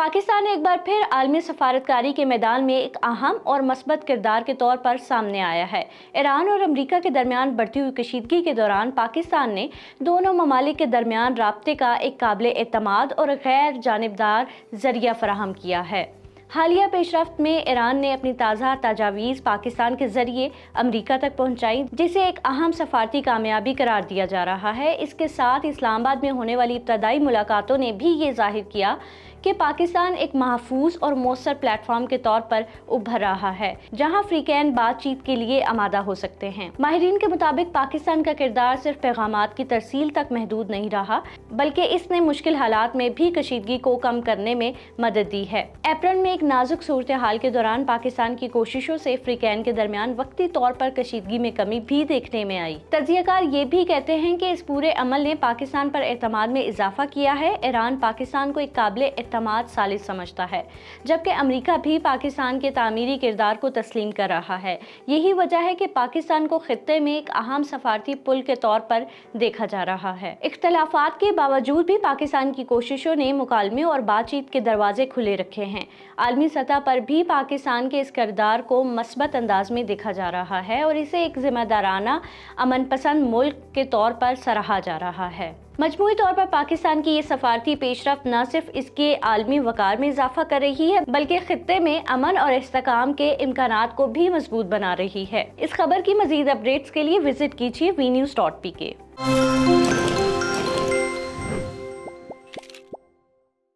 پاکستان ایک بار پھر عالمی سفارتکاری کے میدان میں ایک اہم اور مثبت کردار کے طور پر سامنے آیا ہے۔ ایران اور امریکہ کے درمیان بڑھتی ہوئی کشیدگی کے دوران پاکستان نے دونوں ممالک کے درمیان رابطے کا ایک قابل اعتماد اور غیر جانبدار ذریعہ فراہم کیا ہے۔ حالیہ پیش رفت میں ایران نے اپنی تازہ تجاویز پاکستان کے ذریعے امریکہ تک پہنچائی، جسے ایک اہم سفارتی کامیابی قرار دیا جا رہا ہے۔ اس کے ساتھ اسلام آباد میں ہونے والی ابتدائی ملاقاتوں نے بھی یہ ظاہر کیا کہ پاکستان ایک محفوظ اور مؤثر پلیٹ فارم کے طور پر ابھر رہا ہے، جہاں فریقین بات چیت کے لیے آمادہ ہو سکتے ہیں۔ ماہرین کے مطابق پاکستان کا کردار صرف پیغامات کی ترسیل تک محدود نہیں رہا، بلکہ اس نے مشکل حالات میں بھی کشیدگی کو کم کرنے میں مدد دی ہے۔ اپریل میں ایک نازک صورتحال کے دوران پاکستان کی کوششوں سے فریقین کے درمیان وقتی طور پر کشیدگی میں کمی بھی دیکھنے میں آئی۔ تجزیہ کار یہ بھی کہتے ہیں کہ اس پورے عمل نے پاکستان پر اعتماد میں اضافہ کیا ہے۔ ایران پاکستان کو ایک قابل اعتماد ثالث سمجھتا ہے، جبکہ امریکہ بھی پاکستان کے تعمیری کردار کو تسلیم کر رہا ہے۔ یہی وجہ ہے کہ پاکستان کو خطے میں ایک اہم سفارتی پل کے طور پر دیکھا جا رہا ہے۔ اختلافات کے باوجود بھی پاکستان کی کوششوں نے مکالمے اور بات چیت کے دروازے کھلے رکھے ہیں۔ عالمی سطح پر بھی پاکستان کے اس کردار کو مثبت انداز میں دیکھا جا رہا ہے اور اسے ایک ذمہ دارانہ، امن پسند ملک کے طور پر سراہا جا رہا ہے۔ مجموعی طور پر پاکستان کی یہ سفارتی پیش رفت نہ صرف اس کے عالمی وقار میں اضافہ کر رہی ہے، بلکہ خطے میں امن اور استحکام کے امکانات کو بھی مضبوط بنا رہی ہے۔ اس خبر کی مزید اپڈیٹس کے لیے وزٹ کیجیے vnews.pk۔